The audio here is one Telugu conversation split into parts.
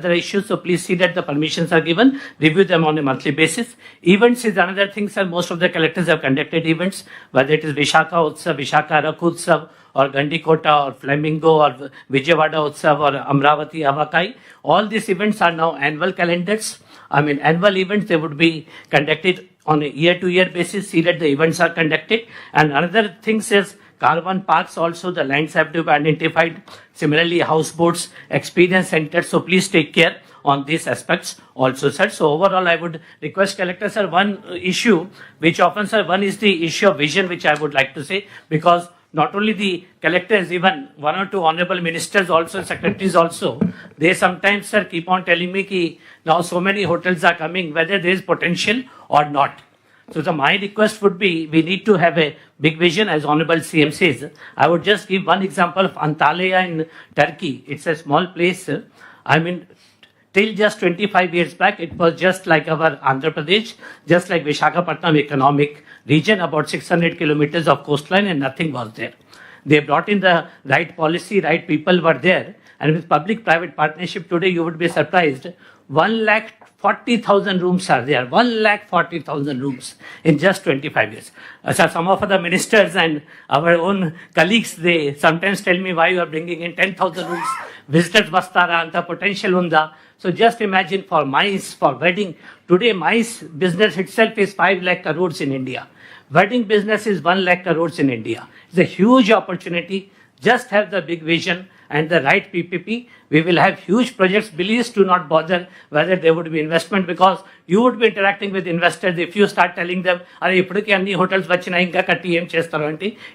other issues, so please see that the permissions are given, review them on a monthly basis. Events is another thing, sir. Most of the collectors have conducted events, whether it is Vishaka Utsav, Vishaka Rakh Utsav, or Gandikota, or Flamingo, or Vijayawada Utsav, or Amravati Avakai. All these events are now annual calendars. Annual events, they would be conducted on a year-to-year basis, see that the events are conducted. And another thing says, Caravan parks also, the lands have to be identified. Similarly, houseboats, experience centers. So please take care on these aspects also, sir. So overall, I would request collector, sir, one issue which often, sir, one is the issue of vision, which I would like to say, because not only the collectors, even one or two honorable ministers also, secretaries also, they sometimes, sir, keep on telling me ki now so many hotels are coming, whether there is potential or not. So my request would be, we need to have a big vision, as Honorable CM says. I would just give one example of Antalya in Turkey. It's a small place. Till just 25 years back, it was just like our Andhra Pradesh, just like Visakhapatnam economic region, about 600 kilometers of coastline, and nothing was there. They brought in the right policy, right people were there. And with public-private partnership today, you would be surprised. 1,40,000 rooms are there. 1,40,000 rooms in just 25 years. So some of the ministers and our own colleagues, they sometimes tell me why you are bringing in 10,000 rooms. Visitors bastara anta potential unda. So just imagine for MICE, for wedding. Today MICE business itself is 5 lakh crores in India. Wedding business is 1 lakh crores in India. It's a huge opportunity. Just have the big vision and the right PPP, we will have huge projects. Please do not bother whether there would be investment, because you would be interacting with investors. If you start telling them, hotels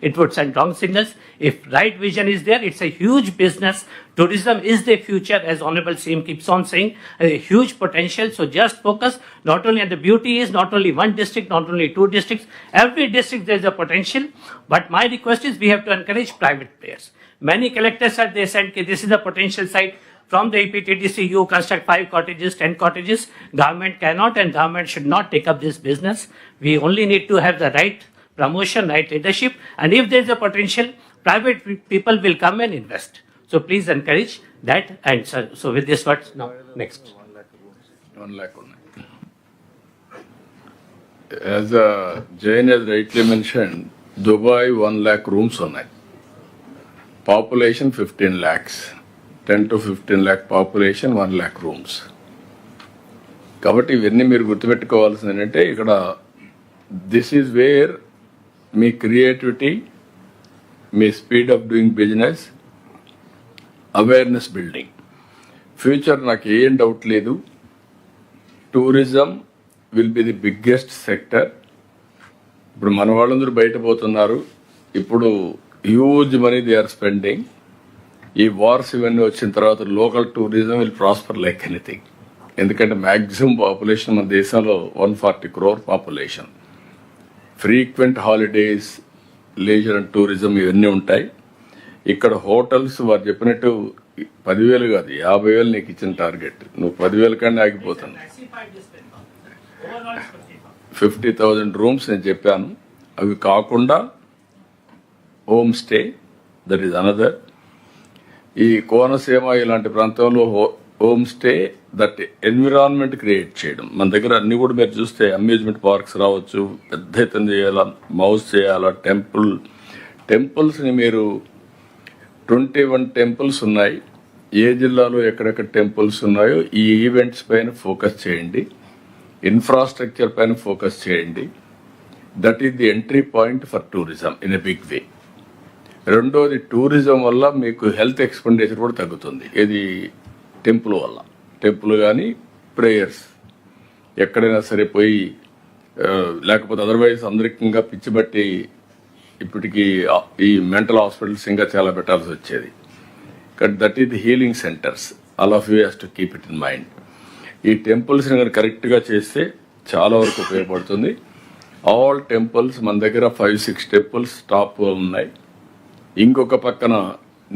it would send wrong signals. If right vision is there, it's a huge business. Tourism is the future, as Honorable CM keeps on saying, a huge potential. So just focus not only on the beauty is not only one district, not only two districts, every district there is a potential. But my request is we have to encourage private players. Many collectors said, they said, this is the potential site. From the EPTDC, you construct 5 cottages, 10 cottages. Government cannot and government should not take up this business. We only need to have the right promotion, right leadership. And if there is a potential, private people will come and invest. So please encourage that. And so with this, what now? Next. 1 lakh. As Jain has rightly mentioned, Dubai 1 lakh rooms on it. Population 15 lakhs. 10 to 15 lakh population, 1 lakh rooms. కాబట్టి ఇవన్నీ మీరు గుర్తుపెట్టుకోవాల్సింది ఏంటంటే ఇక్కడ దిస్ ఈజ్ వేర్ మీ క్రియేటివిటీ, మీ speed of doing business, awareness building. Future నాకు ఏం డౌట్ లేదు, tourism will be the biggest sector. ఇప్పుడు మన వాళ్ళందరూ బయట పోతున్నారు, ఇప్పుడు huge money they are spending. ఈ వార్స్ ఇవన్నీ వచ్చిన తర్వాత local tourism will prosper like anything. ఎందుకంటే మ్యాక్సిమం పాపులేషన్ మన దేశంలో 140 crore population. Frequent holidays, leisure and tourism ఇవన్నీ ఉంటాయి. ఇక్కడ హోటల్స్ వారు చెప్పినట్టు 10,000 కాదు, 50,000 నీకు ఇచ్చిన టార్గెట్. నువ్వు 10,000 కానీ ఆగిపోతున్నావు. 50,000 రూమ్స్ నేను చెప్పాను. అవి కాకుండా home stay, that is another. ఈ కోనసీమ ఇలాంటి ప్రాంతంలో home stay, that environment create చేయడం. మన దగ్గర అన్ని కూడా మీరు చూస్తే అమ్యూజ్మెంట్ పార్క్స్ రావచ్చు, పెద్ద ఎత్తున చేయాలా, మౌస్ చేయాలా, టెంపుల్స్ని మీరు 21 టెంపుల్స్ ఉన్నాయి. ఏ జిల్లాలో ఎక్కడెక్కడ టెంపుల్స్ ఉన్నాయో ఈ ఈవెంట్స్ పైన ఫోకస్ చేయండి, ఇన్ఫ్రాస్ట్రక్చర్ పైన ఫోకస్ చేయండి. That is the entry point for tourism in a big way. రెండోది, టూరిజం వల్ల మీకు హెల్త్ ఎక్స్పెండిచర్ కూడా తగ్గుతుంది. ఇది టెంపుల్ వల్ల. టెంపుల్ కానీ ప్రేయర్స్ ఎక్కడైనా సరే పోయి, లేకపోతే అదర్వైజ్ అందరికంగా పిచ్చిబట్టి ఇప్పటికీ ఈ మెంటల్ హాస్పిటల్స్ ఇంకా చాలా పెట్టాల్సి వచ్చేది. That is the healing centres. All of you has to keep it in mind. ఈ టెంపుల్స్ని కానీ కరెక్ట్గా చేస్తే చాలా వరకు ఉపయోగపడుతుంది. ఆల్ టెంపుల్స్ మన దగ్గర 5-6 టెంపుల్స్ టాప్ ఉన్నాయి. ఇంకొక పక్కన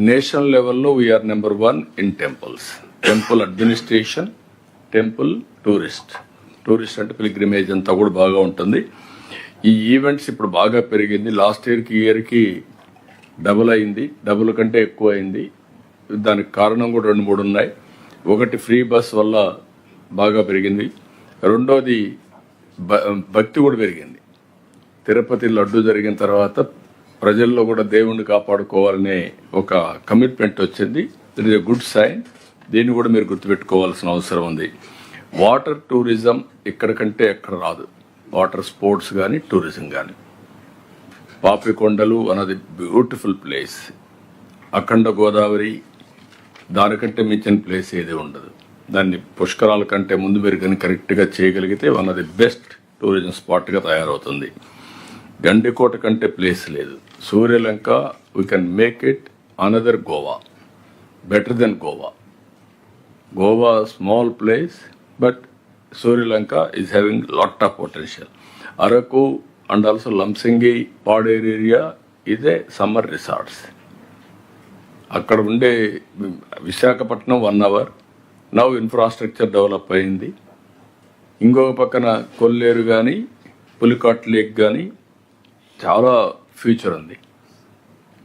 నేషనల్ లెవెల్లో we are number 1 in temples. Temple administration, temple tourist అంటే పిల్గ్రిమేజ్ అంతా కూడా బాగా ఉంటుంది. ఈ ఈవెంట్స్ ఇప్పుడు బాగా పెరిగింది. లాస్ట్ ఇయర్కి డబుల్ అయింది, డబుల్ కంటే ఎక్కువ అయింది. దానికి కారణం కూడా 2-3 ఉన్నాయి. ఒకటి ఫ్రీ బస్ వల్ల బాగా పెరిగింది, రెండోది భక్తి కూడా పెరిగింది. తిరుపతి లడ్డు జరిగిన తర్వాత ప్రజల్లో కూడా దేవుణ్ణి కాపాడుకోవాలనే ఒక కమిట్మెంట్ వచ్చింది. It is a good sign. దీన్ని కూడా మీరు గుర్తుపెట్టుకోవాల్సిన అవసరం ఉంది. వాటర్ టూరిజం ఇక్కడ కంటే ఎక్కడ రాదు. వాటర్ స్పోర్ట్స్ కానీ టూరిజం కానీ. పాపికొండలు అన్నది బ్యూటిఫుల్ ప్లేస్. అఖండ గోదావరి దానికంటే మించిన ప్లేస్ ఏది ఉండదు. దాన్ని పుష్కరాల కంటే ముందు మీరు కానీ కరెక్ట్గా చేయగలిగితే one of the best tourism స్పాట్గా తయారవుతుంది. గండికోట కంటే ప్లేస్ లేదు. Suryalanka we can make it another Goa, better then Goa. Goa small place, but Suryalanka is having lot of potential. Araku and also Lambasingi Paderu area ఇదే సమ్మర్ రిసార్ట్స్. అక్కడ ఉండే Visakhapatnam 1 hour now infrastructure develop అయింది. ఇంకొక పక్కన కొల్లేరు కానీ పులికాట్ లేక్ కానీ చాలా ఫ్యూచర్ ఉంది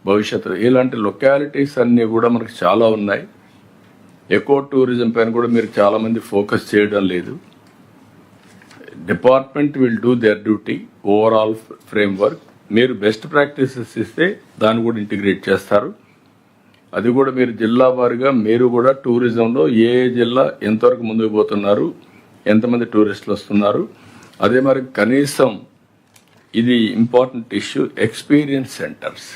భవిష్యత్తులో. ఇలాంటి లొకాలిటీస్ అన్నీ కూడా మనకు చాలా ఉన్నాయి. ఎకో టూరిజం పైన కూడా మీరు చాలామంది ఫోకస్ చేయడం లేదు. Department will do their duty, overall framework. మీరు బెస్ట్ ప్రాక్టీసెస్ ఇస్తే దాన్ని కూడా ఇంటిగ్రేట్ చేస్తారు. అది కూడా మీరు జిల్లా వారీగా మీరు కూడా టూరిజంలో ఏ జిల్లా ఎంతవరకు ముందుకు పోతున్నారు, ఎంతమంది టూరిస్టులు వస్తున్నారు. అదే మరి కనీసం ఇది ఇంపార్టెంట్ ఇష్యూ, ఎక్స్పీరియన్స్ సెంటర్స్.